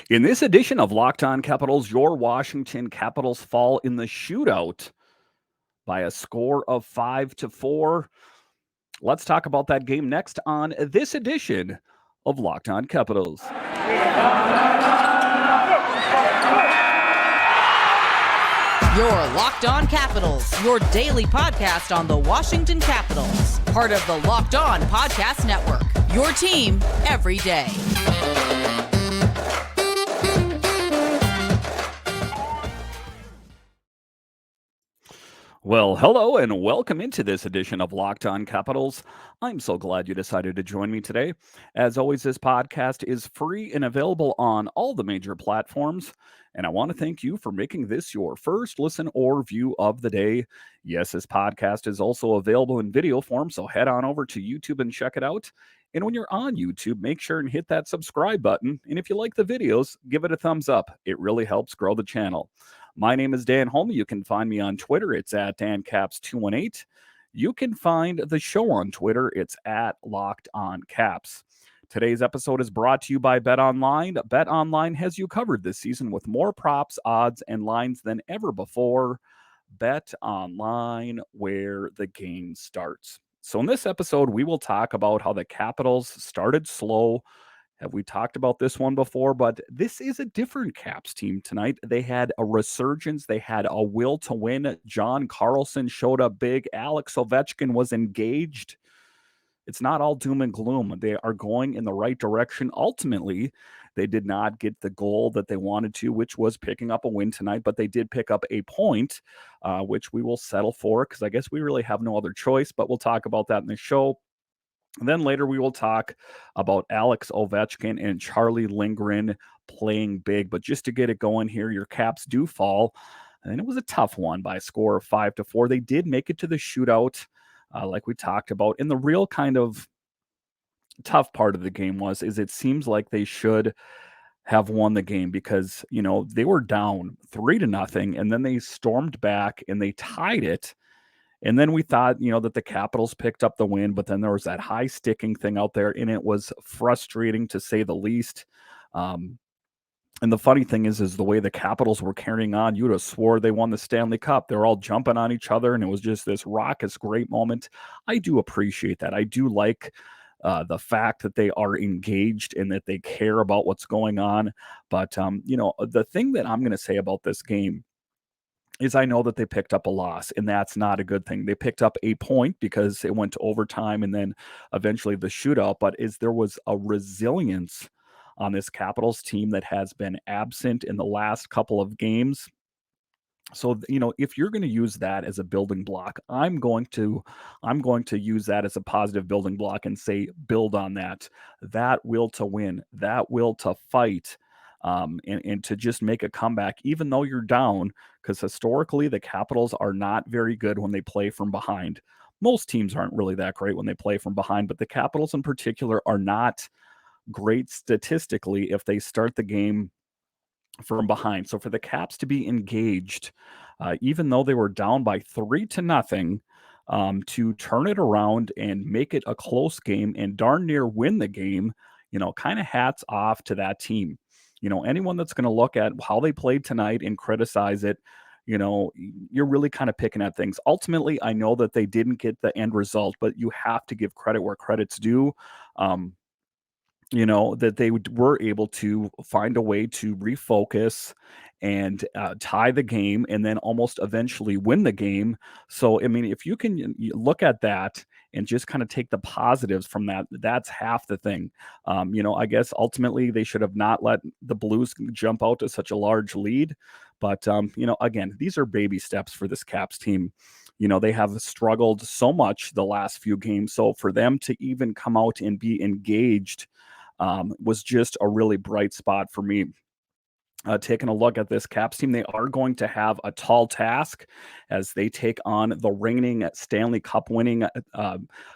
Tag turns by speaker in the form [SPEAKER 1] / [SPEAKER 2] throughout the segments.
[SPEAKER 1] In this edition of Locked On Capitals, your Washington Capitals fall in the shootout by a score of 5-4. Let's talk about that game next on this edition of Locked On Capitals.
[SPEAKER 2] Your Locked On Capitals, your daily podcast on the Washington Capitals. Part of the Locked On Podcast Network, your team every day.
[SPEAKER 1] Well, hello and welcome into this edition of Locked On Capitals. I'm so glad you decided to join me today. As always, this podcast is free and available on all the major platforms. And I want to thank you for making this your first listen or view of the day. Yes, this podcast is also available in video form, so head on over to YouTube and check it out. And when you're on YouTube, make sure and hit that subscribe button. And if you like the videos, give it a thumbs up. It really helps grow the channel. My name is Dan Holme. You can find me on Twitter. It's at DanCaps218. You can find the show on Twitter. It's at Locked On Caps. Today's episode is brought to you by BetOnline. BetOnline has you covered this season with more props, odds, and lines than ever before. BetOnline, where the game starts. So in this episode, we will talk about how the Capitals started slow. Have we talked about this one before? But this is a different Caps team tonight. They had a resurgence. They had a will to win. John Carlson showed up big. Alex Ovechkin was engaged. It's not all doom and gloom. They are going in the right direction. Ultimately, they did not get the goal that they wanted to, which was picking up a win tonight, but they did pick up a point, which we will settle for because I guess we really have no other choice, but we'll talk about that in the show. And then later we will talk about Alex Ovechkin and Charlie Lindgren playing big. But just to get it going here, your Caps do fall. And it was a tough one by a score of 5-4. They did make it to the shootout, like we talked about. And the real kind of tough part of the game is it seems like they should have won the game because, they were down 3-0, and then they stormed back and they tied it. And then we thought, that the Capitals picked up the win, but then there was that high sticking thing out there, and it was frustrating to say the least. And the funny thing is the way the Capitals were carrying on, you would have swore they won the Stanley Cup. They were all jumping on each other, and it was just this raucous, great moment. I do appreciate that. I do like the fact that they are engaged and that they care about what's going on. But, the thing that I'm going to say about this game is I know that they picked up a loss, and that's not a good thing. They picked up a point because it went to overtime and then eventually the shootout, but there was a resilience on this Capitals team that has been absent in the last couple of games. So, if you're going to use that as a building block, I'm going to use that as a positive building block and say, build on that will to win, that will to fight, and to just make a comeback, even though you're down, because historically the Capitals are not very good when they play from behind. Most teams aren't really that great when they play from behind, but the Capitals in particular are not great statistically if they start the game from behind. So for the Caps to be engaged, even though they were down by 3-0, to turn it around and make it a close game and darn near win the game, kind of hats off to that team. Anyone that's going to look at how they played tonight and criticize it, you're really kind of picking at things. Ultimately, I know that they didn't get the end result, but you have to give credit where credit's due. That they were able to find a way to refocus and tie the game and then almost eventually win the game. So, I mean, if you can look at that and just kind of take the positives from that, that's half the thing. I guess ultimately they should have not let the Blues jump out to such a large lead. But, again, these are baby steps for this Caps team. They have struggled so much the last few games. So for them to even come out and be engaged was just a really bright spot for me. Taking a look at this Caps team, they are going to have a tall task as they take on the reigning Stanley Cup winning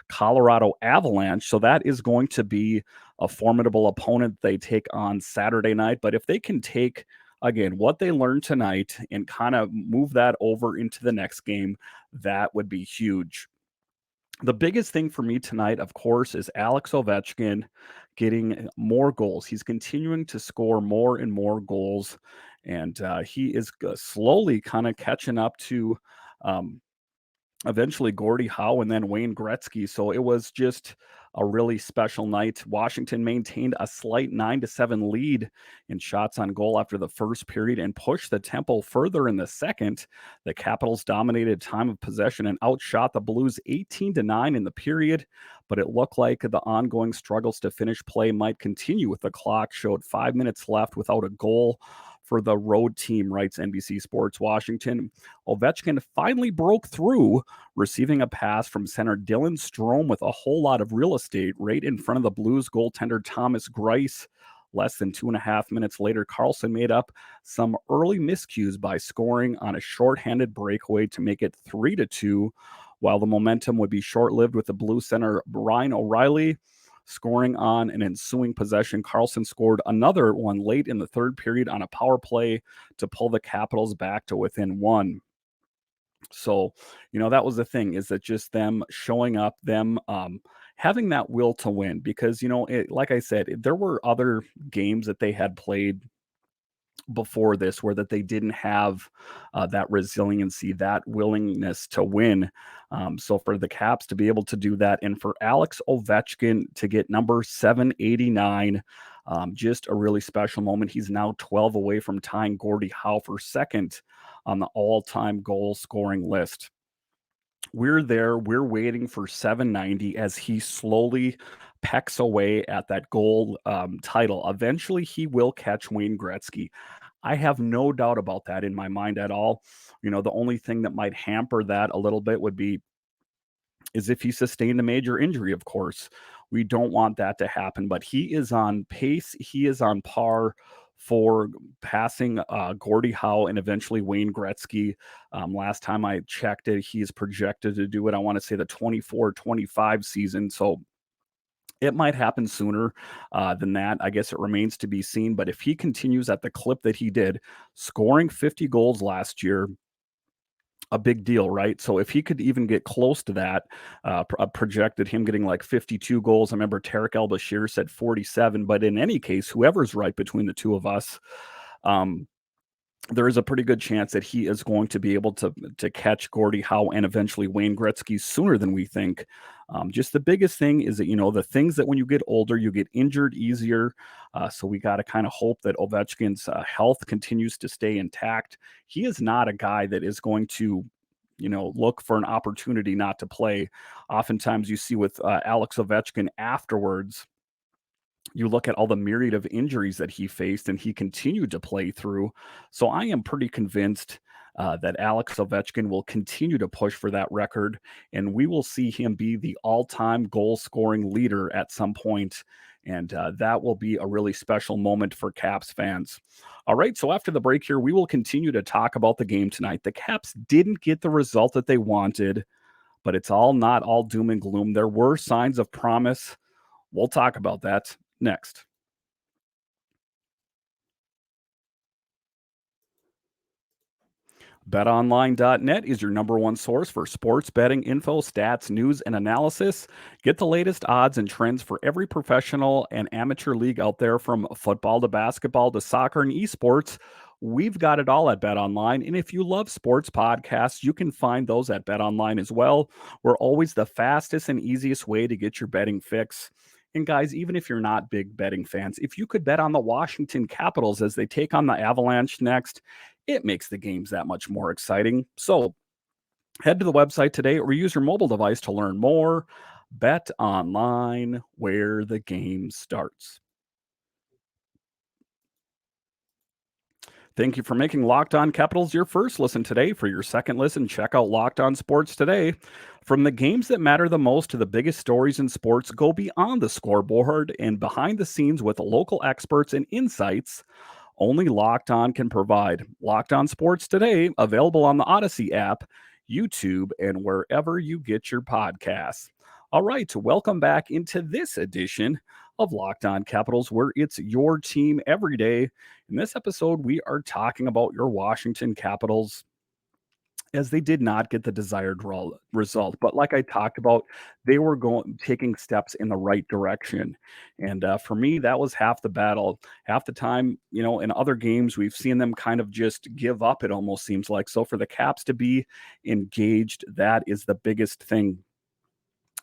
[SPEAKER 1] Colorado Avalanche. So that is going to be a formidable opponent they take on Saturday night. But if they can take, again, what they learned tonight and kind of move that over into the next game, that would be huge. The biggest thing for me tonight, of course, is Alex Ovechkin getting more goals. He's continuing to score more and more goals, and he is slowly kind of catching up to um, eventually Gordie Howe and then Wayne Gretzky. So it was just a really special night. Washington maintained a slight 9-7 lead in shots on goal after the first period and pushed the tempo further in the second. The Capitals dominated time of possession and outshot the Blues 18-9 in the period, but it looked like the ongoing struggles to finish play might continue with the clock showed 5 minutes left without a goal for the road team, writes NBC Sports Washington. Ovechkin finally broke through, receiving a pass from center Dylan Strome with a whole lot of real estate right in front of the Blues goaltender Thomas Greiss. Less than 2.5 minutes later, Carlson made up some early miscues by scoring on a shorthanded breakaway to make it 3-2. While the momentum would be short-lived with the Blue center Brian O'Reilly scoring on an ensuing possession. Carlson scored another one late in the third period on a power play to pull the Capitals back to within one. So, that was the thing, is that just them showing up, them having that will to win, because, like I said, there were other games that they had played before this where that they didn't have that resiliency, that willingness to win. So for the Caps to be able to do that, and for Alex Ovechkin to get number 789, just a really special moment. He's now 12 away from tying Gordie Howe for second on the all-time goal scoring list. We're waiting for 790 as he slowly pecks away at that goal title. Eventually, he will catch Wayne Gretzky. I have no doubt about that in my mind at all. The only thing that might hamper that a little bit would be is if he sustained a major injury, of course. We don't want that to happen, but he is on pace. He is on par for passing Gordie Howe and eventually Wayne Gretzky. Last time I checked it, he's projected to do it, I want to say the 24-25 season. So it might happen sooner than that. I guess it remains to be seen. But if he continues at the clip that he did, scoring 50 goals last year, a big deal, right? So if he could even get close to that, projected him getting like 52 goals. I remember Tarek El-Bashir said 47, but in any case, whoever's right between the two of us, there is a pretty good chance that he is going to be able to catch Gordie Howe and eventually Wayne Gretzky sooner than we think. Just the biggest thing is that, the things that when you get older, you get injured easier. So we got to kind of hope that Ovechkin's health continues to stay intact. He is not a guy that is going to, look for an opportunity not to play. Oftentimes you see with Alex Ovechkin afterwards, you look at all the myriad of injuries that he faced and he continued to play through. So I am pretty convinced that Alex Ovechkin will continue to push for that record, and we will see him be the all-time goal-scoring leader at some point, and that will be a really special moment for Caps fans. All right, so after the break here, we will continue to talk about the game tonight. The Caps didn't get the result that they wanted, but it's not all doom and gloom. There were signs of promise. We'll talk about that next. BetOnline.net is your number one source for sports betting info, stats, news, and analysis. Get the latest odds and trends for every professional and amateur league out there, from football to basketball to soccer and esports. We've got it all at BetOnline. And if you love sports podcasts, you can find those at BetOnline as well. We're always the fastest and easiest way to get your betting fix. And guys, even if you're not big betting fans, if you could bet on the Washington Capitals as they take on the Avalanche next, it makes the games that much more exciting. So head to the website today or use your mobile device to learn more. Bet online, where the game starts. Thank you for making Locked On Capitals your first listen today. For your second listen, check out Locked On Sports Today. From the games that matter the most to the biggest stories in sports, go beyond the scoreboard and behind the scenes with local experts and insights only Locked On can provide. Locked On Sports Today, available on the Odyssey app, YouTube, and wherever you get your podcasts. All right, welcome back into this edition of Locked On Capitals, where it's your team every day. In this episode, we are talking about your Washington Capitals. as they did not get the desired result. But like I talked about, they were going taking steps in the right direction, and for me, that was half the battle. Half the time, in other games, we've seen them kind of just give up. It almost seems like so for the Caps to be engaged, that is the biggest thing.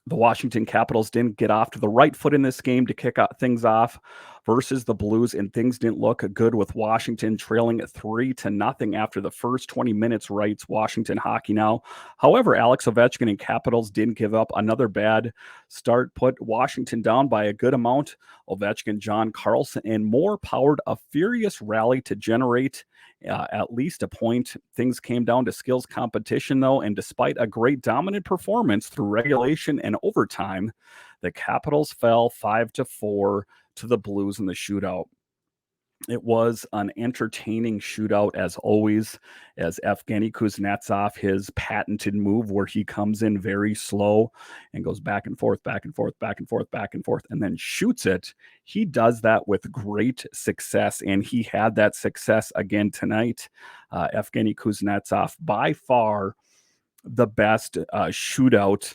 [SPEAKER 1] The Washington Capitals didn't get off to the right foot in this game to kick out things off versus the Blues, and things didn't look good with Washington trailing 3-0 after the first 20 minutes, writes Washington Hockey Now. However, Alex Ovechkin and Capitals didn't give up. Another bad start put Washington down by a good amount. Ovechkin, John Carlson, and more powered a furious rally to generate at least a point. Things came down to skills competition, though, and despite a great dominant performance through regulation and overtime, the Capitals fell 5-4 to the Blues in the shootout. It was an entertaining shootout as always, as Evgeny Kuznetsov, his patented move where he comes in very slow and goes back and forth, back and forth, back and forth, back and forth, and then shoots it. He does that with great success, and he had that success again tonight. Evgeny Kuznetsov, by far the best shootout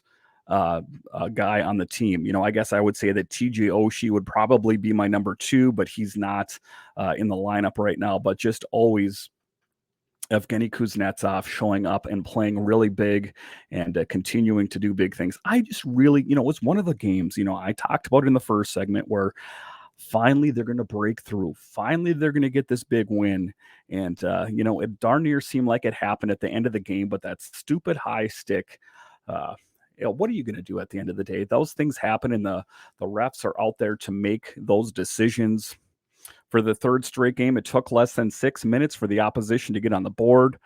[SPEAKER 1] guy on the team. I guess I would say that TJ Oshie would probably be my number 2, but he's not in the lineup right now. But just always Evgeny Kuznetsov showing up and playing really big and continuing to do big things. I just really, it was one of the games, I talked about it in the first segment where finally they're going to break through. Finally, they're going to get this big win. And, it darn near seemed like it happened at the end of the game, but that stupid high stick, what are you going to do at the end of the day? Those things happen, and the refs are out there to make those decisions. For the third straight game, it took less than 6 minutes for the opposition to get on the board.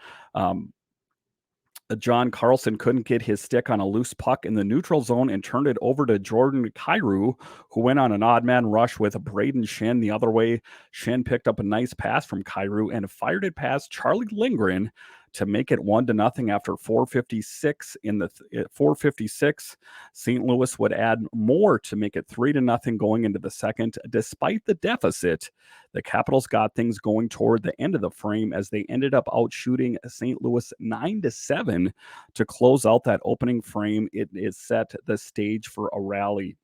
[SPEAKER 1] John Carlson couldn't get his stick on a loose puck in the neutral zone and turned it over to Jordan Kyrou, who went on an odd man rush with Braden Shen the other way. Shen picked up a nice pass from Kyrou and fired it past Charlie Lindgren to make it 1-0 after 4:56 in the 4:56. St. Louis would add more to make it 3-0 going into the second. Despite the deficit, the Capitals got things going toward the end of the frame as they ended up outshooting St. Louis 9-7 to close out that opening frame. It is set the stage for a rally.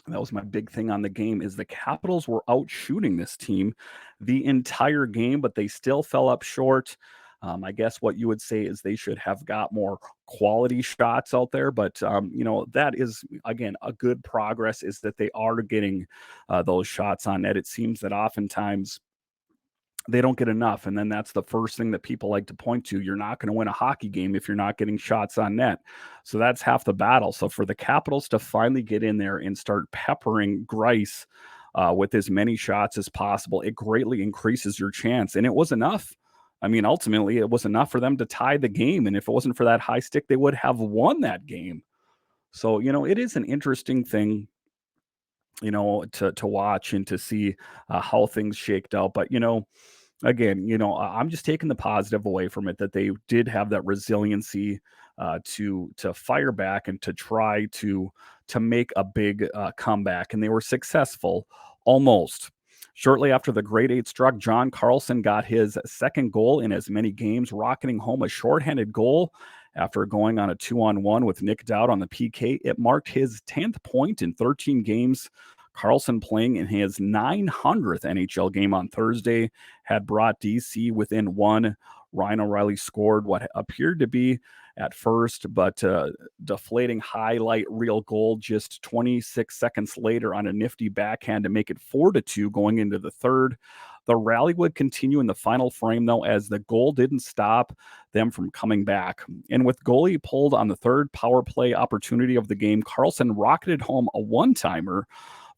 [SPEAKER 1] That was my big thing on the game, is the Capitals were out shooting this team the entire game, but they still fell up short. I guess what you would say is they should have got more quality shots out there, but that is, again, a good progress, is that they are getting those shots on net. It seems that oftentimes they don't get enough, and then that's the first thing that people like to point to. You're not going to win a hockey game if you're not getting shots on net. So that's half the battle. So for the Capitals to finally get in there and start peppering Greiss with as many shots as possible, it greatly increases your chance, and it was enough. I mean, ultimately, it was enough for them to tie the game, and if it wasn't for that high stick, they would have won that game. So, it is an interesting thing, to watch and to see how things shaked out. But, again, I'm just taking the positive away from it, that they did have that resiliency to fire back and to try to make a big comeback, and they were successful almost. Shortly after the grade 8 struck, John Carlson got his second goal in as many games, rocketing home a shorthanded goal after going on a 2-on-1 with Nick Dowd on the PK. It marked his 10th point in 13 games. Carlson, playing in his 900th NHL game on Thursday, had brought DC within one. Ryan O'Reilly scored what appeared to be at first, but deflating highlight reel goal just 26 seconds later on a nifty backhand to make it 4-2 going into the third. The rally would continue in the final frame, though, as the goal didn't stop them from coming back. And with goalie pulled on the third power play opportunity of the game, Carlson rocketed home a one-timer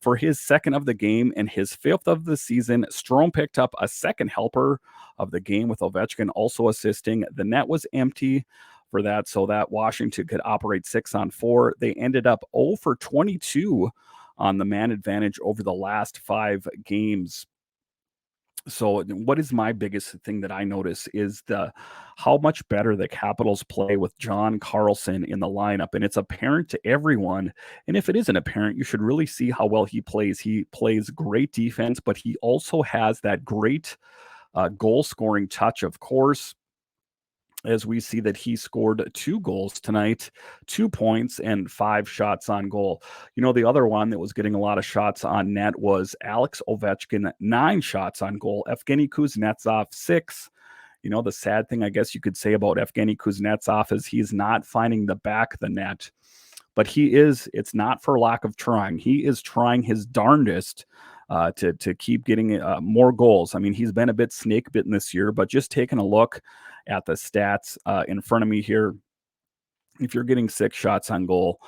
[SPEAKER 1] for his second of the game and his fifth of the season. Strome picked up a second helper of the game, with Ovechkin also assisting. The net was empty for that, so that Washington could operate 6-on-4. They ended up 0 for 22 on the man advantage over the last 5 games. So what is my biggest thing that I notice is how much better the Capitals play with John Carlson in the lineup. And it's apparent to everyone. And if it isn't apparent, you should really see how well he plays. He plays great defense, but he also has that great goal scoring touch, of course. as we see that he scored 2 goals tonight, 2 points, and 5 shots on goal. The other one that was getting a lot of shots on net was Alex Ovechkin, 9 shots on goal. Evgeny Kuznetsov, 6. The sad thing, I guess you could say about Evgeny Kuznetsov is he's not finding the back of the net, but it's not for lack of trying. He is trying his darndest to keep getting more goals. I mean, he's been a bit snake bitten this year, but just taking a look at the stats in front of me here, if you're getting 6 shots on goal,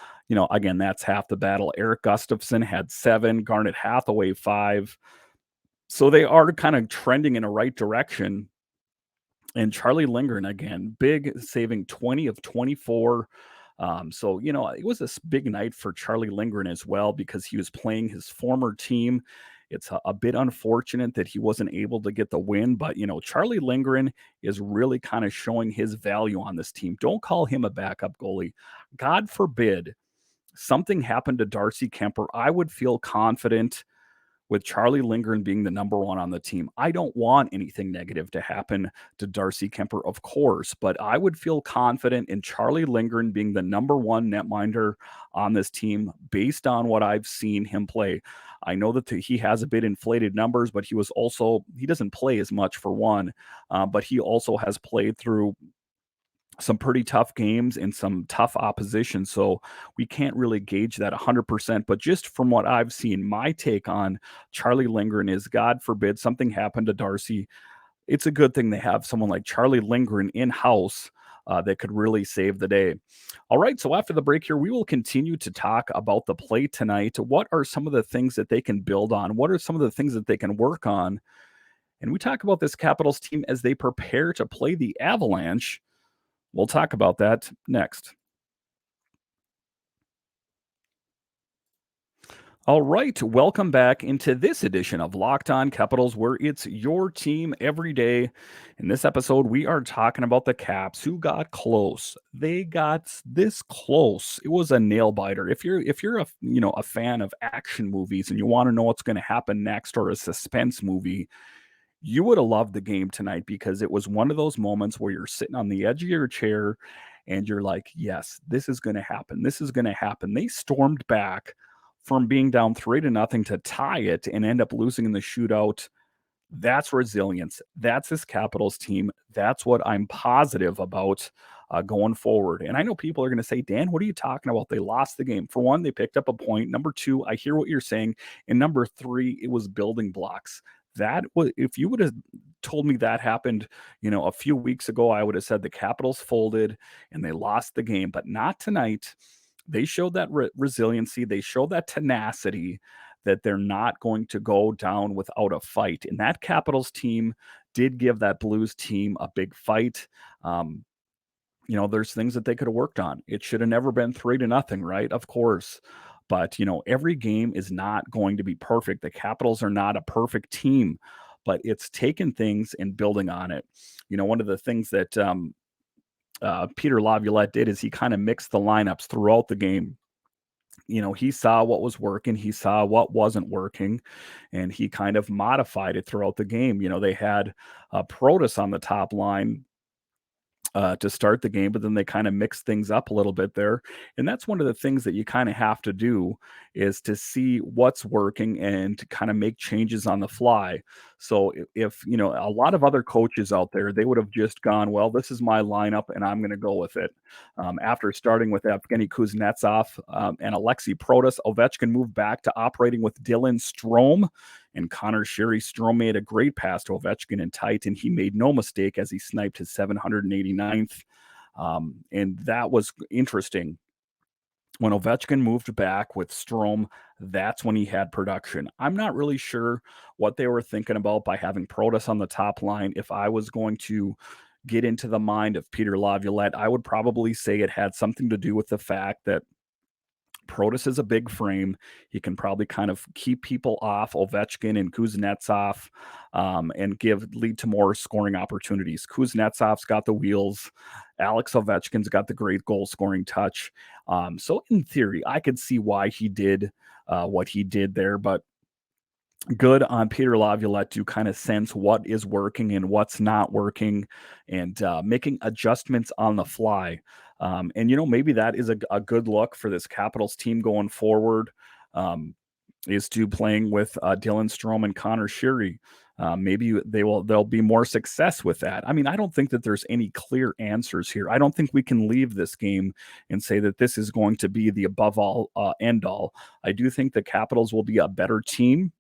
[SPEAKER 1] again, that's half the battle. Eric Gustafsson had 7, Garnet Hathaway 5. So they are kind of trending in a right direction. And Charlie Lindgren, again, big, saving 20 of 24. So, it was a big night for Charlie Lindgren as well because he was playing his former team. It's a bit unfortunate that he wasn't able to get the win, but, Charlie Lindgren is really kind of showing his value on this team. Don't call him a backup goalie. God forbid something happened to Darcy Kemper. I would feel confident with Charlie Lindgren being the number 1 on the team. I don't want anything negative to happen to Darcy Kemper, of course, but I would feel confident in Charlie Lindgren being the number 1 netminder on this team based on what I've seen him play. I know that he has a bit inflated numbers, but he doesn't play as much for one, but he also has played through some pretty tough games and some tough opposition. So we can't really gauge that 100%. But just from what I've seen, my take on Charlie Lindgren is, God forbid something happened to Darcy, it's a good thing they have someone like Charlie Lindgren in-house that could really save the day. All right, so after the break here, we will continue to talk about the play tonight. What are some of the things that they can build on? What are some of the things that they can work on? And we talk about this Capitals team as they prepare to play the Avalanche. We'll talk about that next. All right, welcome back into this edition of Locked On Capitals, where it's your team every day. In this episode, we are talking about the Caps, who got close. They got this close. It was a nail biter. If you're a fan of action movies and you want to know what's going to happen next, or a suspense movie, you would have loved the game tonight because it was one of those moments where you're sitting on the edge of your chair and you're like, yes, this is going to happen. This is going to happen. They stormed back from being down 3-0 to tie it and end up losing in the shootout. That's resilience. That's this Capitals team. That's what I'm positive about going forward. And I know people are going to say, Dan, what are you talking about? They lost the game. For one, they picked up a point. Number 2, I hear what you're saying. And number 3, it was building blocks. That was, if you would have told me that happened, a few weeks ago, I would have said the Capitals folded and they lost the game, but not tonight. They showed that resiliency. They showed that tenacity that they're not going to go down without a fight. And that Capitals team did give that Blues team a big fight. There's things that they could have worked on. It should have never been 3-0, right? Of course. But, every game is not going to be perfect. The Capitals are not a perfect team, but it's taking things and building on it. One of the things that Peter Laviolette did is he kind of mixed the lineups throughout the game. He saw what was working, he saw what wasn't working, and he kind of modified it throughout the game. They had Protas on the top line to start the game, but then they kind of mix things up a little bit there. And that's one of the things that you kind of have to do, is to see what's working and to kind of make changes on the fly. So if a lot of other coaches out there, they would have just gone, well, this is my lineup and I'm going to go with it. After starting with Evgeny Kuznetsov and Alexei Protas, Ovechkin moved back to operating with Dylan Strome and Conor Sheary. Strome made a great pass to Ovechkin in tight, and he made no mistake as he sniped his 789th. And that was interesting. When Ovechkin moved back with Strome, that's when he had production. I'm not really sure what they were thinking about by having Protas on the top line. If I was going to get into the mind of Peter Laviolette, I would probably say it had something to do with the fact that Protas is a big frame. He can probably kind of keep people off Ovechkin and Kuznetsov and lead to more scoring opportunities. Kuznetsov's got the wheels. Alex Ovechkin's got the great goal scoring touch. So in theory, I could see why he did what he did there. But good on Peter Laviolette to kind of sense what is working and what's not working, and making adjustments on the fly. And maybe that is a good look for this Capitals team going forward. Um, is to playing with Dylan Strome and Conor Sheary. Maybe there'll be more success with that. I mean, I don't think that there's any clear answers here. I don't think we can leave this game and say that this is going to be the above all end all. I do think the Capitals will be a better team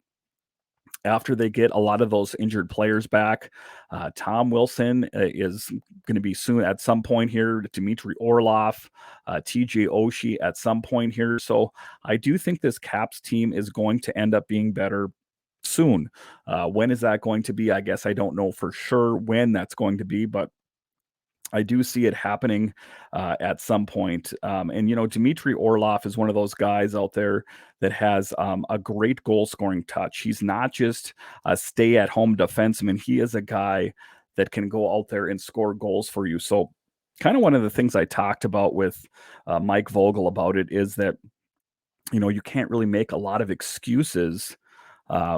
[SPEAKER 1] after they get a lot of those injured players back. Tom Wilson is going to be soon at some point here. Dmitry Orlov, TJ Oshie at some point here. So I do think this Caps team is going to end up being better soon. When is that going to be? I guess I don't know for sure when that's going to be, but I do see it happening at some point. And, Dmitry Orlov is one of those guys out there that has a great goal scoring touch. He's not just a stay at home defenseman, he is a guy that can go out there and score goals for you. So, kind of one of the things I talked about with Mike Vogel about it is that, you can't really make a lot of excuses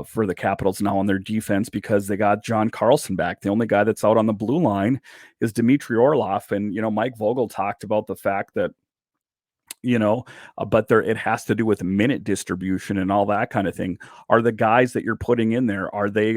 [SPEAKER 1] for the Capitals now on their defense because they got John Carlson back. The only guy that's out on the blue line is Dmitry Orlov. And, Mike Vogel talked about the fact that, but it has to do with minute distribution and all that kind of thing. Are the guys that you're putting in there, are they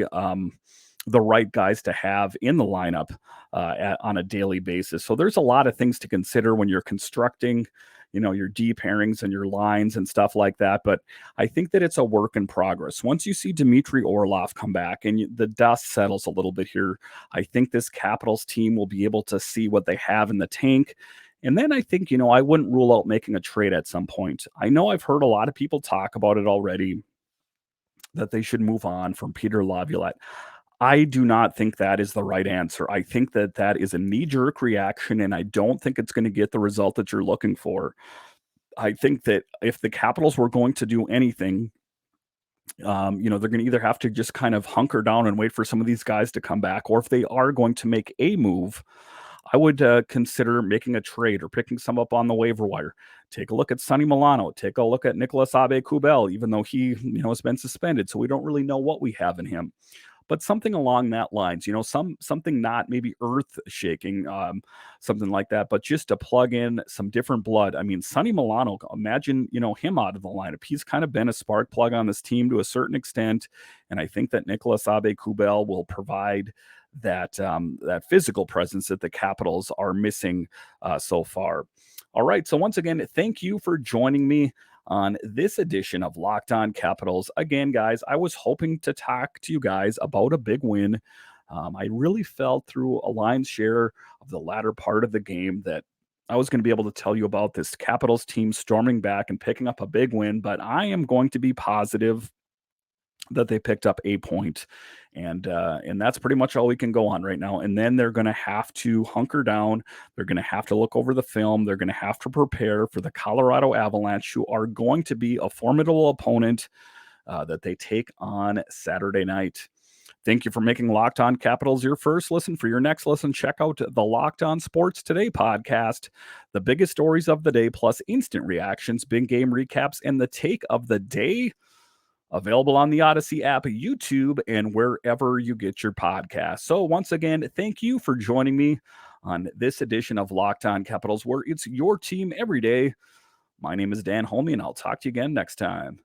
[SPEAKER 1] the right guys to have in the lineup on a daily basis? So there's a lot of things to consider when you're constructing your D pairings and your lines and stuff like that. But I think that it's a work in progress. Once you see Dmitry Orlov come back and the dust settles a little bit here, I think this Capitals team will be able to see what they have in the tank. And then I think, I wouldn't rule out making a trade at some point. I know I've heard a lot of people talk about it already, that they should move on from Peter Laviolette. I do not think that is the right answer. I think that that is a knee-jerk reaction, and I don't think it's going to get the result that you're looking for. I think that if the Capitals were going to do anything, they're going to either have to just kind of hunker down and wait for some of these guys to come back, or if they are going to make a move, I would consider making a trade or picking some up on the waiver wire. Take a look at Sonny Milano. Take a look at Nicolas Aube-Kubel, even though he has been suspended, so we don't really know what we have in him. But something along that lines, something not maybe earth shaking, something like that, but just to plug in some different blood. I mean, Sonny Milano, imagine, him out of the lineup. He's kind of been a spark plug on this team to a certain extent. And I think that Nicolas Aube-Kubel will provide that physical presence that the Capitals are missing so far. All right. So once again, thank you for joining me on this edition of Locked On Capitals. Again, guys, I was hoping to talk to you guys about a big win. I really felt through a lion's share of the latter part of the game that I was going to be able to tell you about this Capitals team storming back and picking up a big win, but I am going to be positive that they picked up a point. And that's pretty much all we can go on right now. And then they're going to have to hunker down. They're going to have to look over the film. They're going to have to prepare for the Colorado Avalanche, who are going to be a formidable opponent that they take on Saturday night. Thank you for making Locked On Capitals your first listen. For your next listen, check out the Locked On Sports Today podcast. The biggest stories of the day, plus instant reactions, big game recaps, and the take of the day. Available on the Odyssey app, YouTube, and wherever you get your podcasts. So once again, thank you for joining me on this edition of Locked On Capitals, where it's your team every day. My name is Dan Holme, and I'll talk to you again next time.